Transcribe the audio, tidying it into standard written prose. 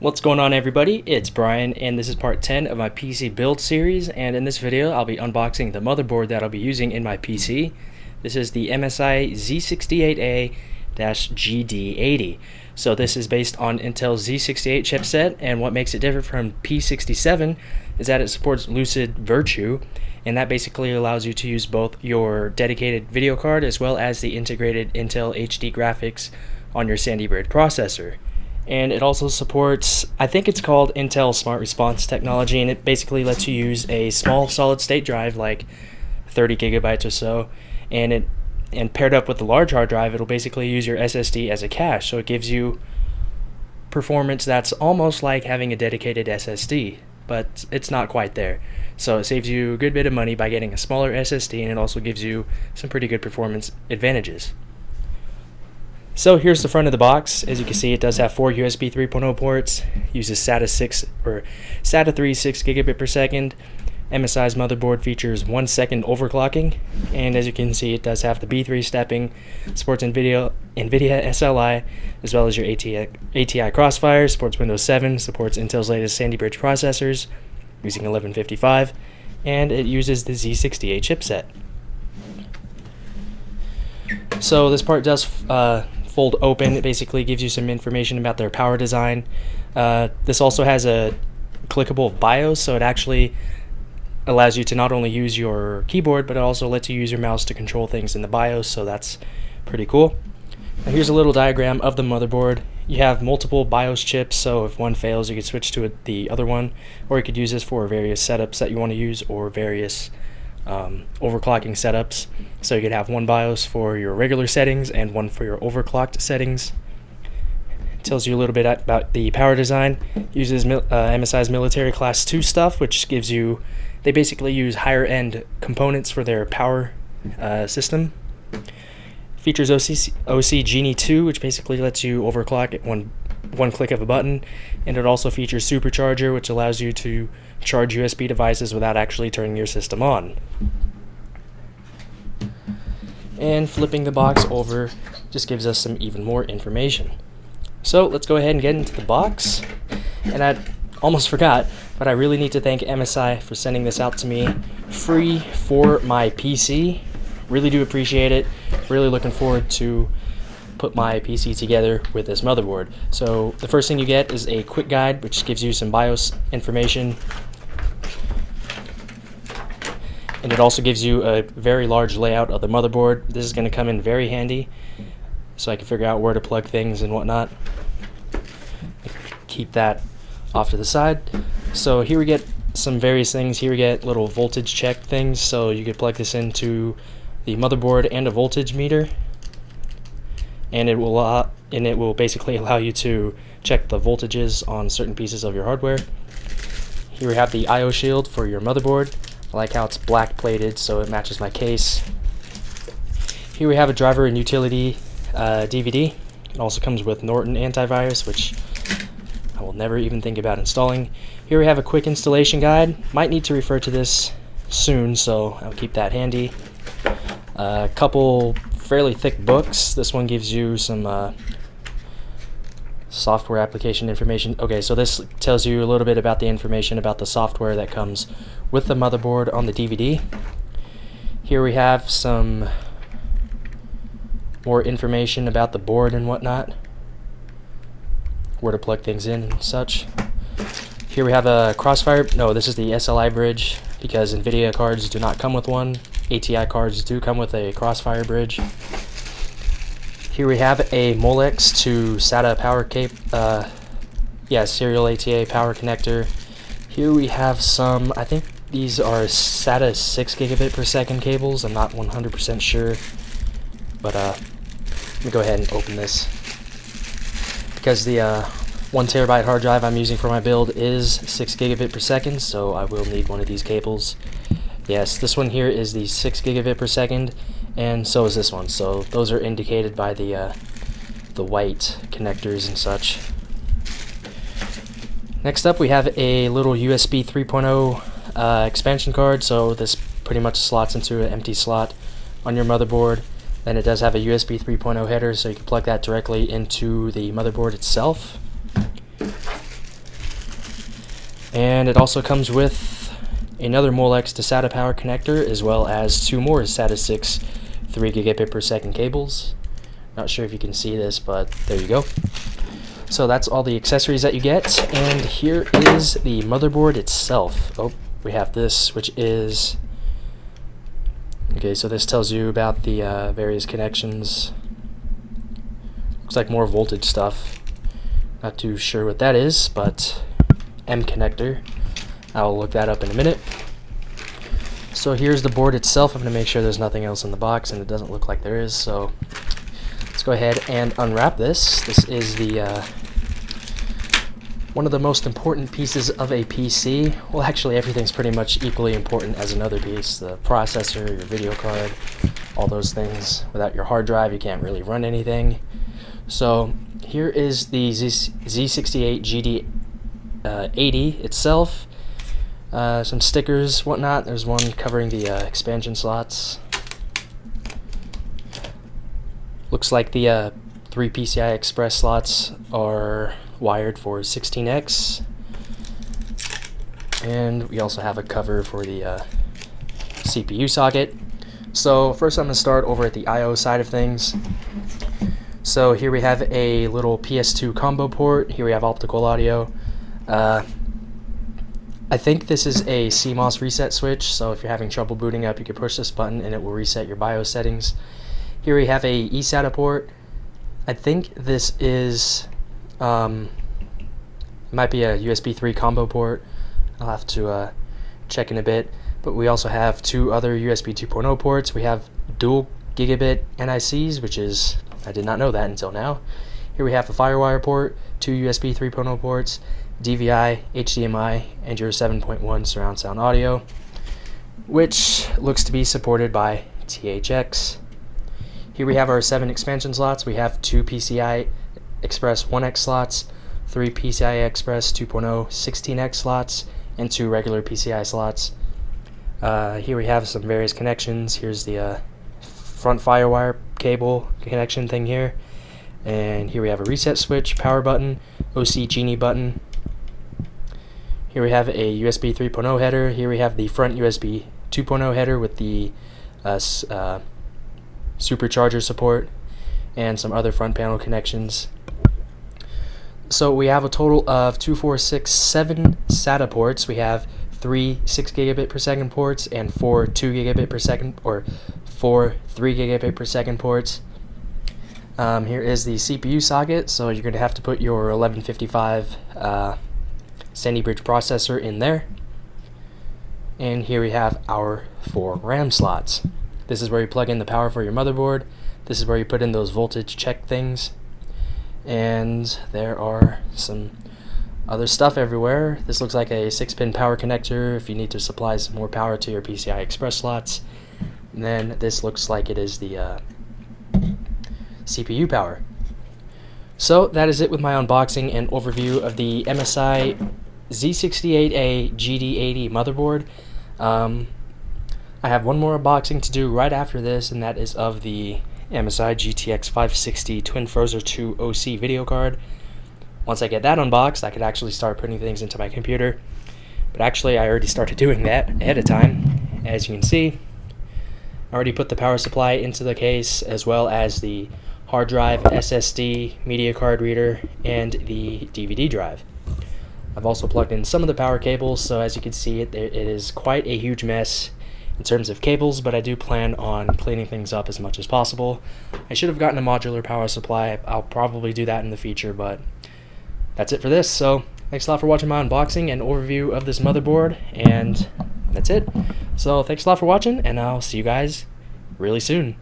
What's going on, everybody? It's Brian, and this is part 10 of my PC build series, and in this video I'll be unboxing the motherboard that I'll be using in my PC. This is the MSI Z68A-GD80. So this is based on Intel's Z68 chipset, and what makes it different from P67 is that it supports Lucid Virtue, and that basically allows you to use both your dedicated video card as well as the integrated Intel HD graphics on your Sandy Bridge processor. And it also supports, I think it's called Intel Smart Response technology, and it basically lets you use a small solid state drive, like 30 gigabytes or so, and paired up with the large hard drive, it'll basically use your SSD as a cache, so it gives you performance that's almost like having a dedicated SSD, but it's not quite there. So it saves you a good bit of money by getting a smaller SSD, and it also gives you some pretty good performance advantages. So here's the front of the box. As you can see, it does have 4 USB 3.0 ports, uses SATA 3 6 gigabit per second. MSI's motherboard features 1 second overclocking, and as you can see, it does have the B3 stepping, supports NVIDIA SLI, as well as your ATI Crossfire, supports Windows 7, supports Intel's latest Sandy Bridge processors using 1155, and it uses the Z68 chipset. So this part does fold open. It basically gives you some information about their power design. This also has a clickable BIOS, so it actually allows you to not only use your keyboard, but it also lets you use your mouse to control things in the BIOS, so that's pretty cool. Now here's a little diagram of the motherboard. You have multiple BIOS chips, so if one fails, you could switch to the other one, or you could use this for various setups that you want to use, or various overclocking setups. So you could have one BIOS for your regular settings and one for your overclocked settings. It tells you a little bit about the power design. Uses MSI's military class 2 stuff, which gives you, they basically use higher end components for their power system. Features OC Genie 2, which basically lets you overclock at one click of a button, and it also features Supercharger, which allows you to charge USB devices without actually turning your system on. And flipping the box over just gives us some even more information. So let's go ahead and get into the box. And I almost forgot, but I really need to thank MSI for sending this out to me free for my PC. Really do appreciate it. Really looking forward to put my PC together with this motherboard. So the first thing you get is a quick guide, which gives you some BIOS information, and it also gives you a very large layout of the motherboard. This is going to come in very handy, so I can figure out where to plug things and whatnot. Keep that off to the side. So here we get some various things. Here we get little voltage check things, so you could plug this into the motherboard and a voltage meter, and it will basically allow you to check the voltages on certain pieces of your hardware. Here we have the I/O shield for your motherboard. I like how it's black plated, so it matches my case. Here we have a driver and utility DVD. It also comes with Norton antivirus, which I will never even think about installing. Here we have a quick installation guide. Might need to refer to this soon, so I'll keep that handy. A couple fairly thick books. This one gives you some software application information. Okay, so this tells you a little bit about the information about the software that comes with the motherboard on the DVD. Here we have some more information about the board and whatnot, where to plug things in and such. Here we have a Crossfire. No, this is the SLI bridge, because NVIDIA cards do not come with one. ATI cards do come with a Crossfire bridge. Here we have a Molex to SATA power serial ATA power connector. Here we have some, I think these are SATA 6 gigabit per second cables. I'm not 100% sure, but let me go ahead and open this, because the 1 terabyte hard drive I'm using for my build is 6 gigabit per second, so I will need one of these cables. Yes, this one here is the 6 gigabit per second, and so is this one. So those are indicated by the white connectors and such. Next up, we have a little USB 3.0 expansion card. So this pretty much slots into an empty slot on your motherboard. Then it does have a USB 3.0 header, so you can plug that directly into the motherboard itself. And it also comes with another Molex to SATA power connector, as well as 2 more SATA 6 3 gigabit per second cables. Not sure if you can see this, but there you go. So that's all the accessories that you get, and here is the motherboard itself. Oh, we have this, which is... Okay, so this tells you about the various connections. Looks like more voltage stuff. Not too sure what that is, but M connector. I'll look that up in a minute. So here's the board itself. I'm going to make sure there's nothing else in the box, and it doesn't look like there is, so let's go ahead and unwrap this. This is the one of the most important pieces of a PC. Well, actually everything's pretty much equally important as another piece. The processor, your video card, all those things. Without your hard drive, you can't really run anything. So here is the Z68A-GD80 itself. Some stickers, whatnot. There's one covering the expansion slots. Looks like the 3 PCI Express slots are wired for 16X. And we also have a cover for the CPU socket. So first I'm going to start over at the I/O side of things. So here we have a little PS2 combo port. Here we have optical audio. I think this is a CMOS reset switch, so if you're having trouble booting up, you can push this button and it will reset your BIOS settings. Here we have a eSATA port. I think this is, might be a USB 3 combo port. I'll have to check in a bit. But we also have 2 other USB 2.0 ports. We have dual gigabit NICs, which is, I did not know that until now. Here we have a FireWire port, 2 USB 3.0 ports, DVI, HDMI, and your 7.1 surround sound audio, which looks to be supported by THX. Here we have our 7 expansion slots. We have 2 PCI Express 1X slots, 3 PCI Express 2.0 16X slots, and 2 regular PCI slots. Here we have some various connections. Here's the front FireWire cable connection thing here. And here we have a reset switch, power button, OC Genie button. Here we have a USB 3.0 header. Here we have the front USB 2.0 header with the supercharger support and some other front panel connections. So we have a total of 2, 4, 6, 7 SATA ports. We have 3 6 gigabit per second ports and 4 2 gigabit per second, or 4 3 gigabit per second ports. Here is the CPU socket, so you're going to have to put your 1155 Sandy Bridge processor in there. And here we have our 4 RAM slots. This is where you plug in the power for your motherboard. This is where you put in those voltage check things. And there are some other stuff everywhere. This looks like a 6-pin power connector if you need to supply some more power to your PCI Express slots. And then this looks like it is the CPU power. So that is it with my unboxing and overview of the MSI Z68A-GD80 motherboard. I have one more unboxing to do right after this, and that is of the MSI GTX 560 TwinFrozr II OC video card. Once I get that unboxed, I could actually start putting things into my computer. But actually, I already started doing that ahead of time. As you can see, I already put the power supply into the case, as well as the hard drive, SSD, media card reader, and the DVD drive. I've also plugged in some of the power cables, so as you can see, it is quite a huge mess in terms of cables, but I do plan on cleaning things up as much as possible. I should have gotten a modular power supply. I'll probably do that in the future, but that's it for this. So thanks a lot for watching my unboxing and overview of this motherboard, and that's it. So thanks a lot for watching, and I'll see you guys really soon.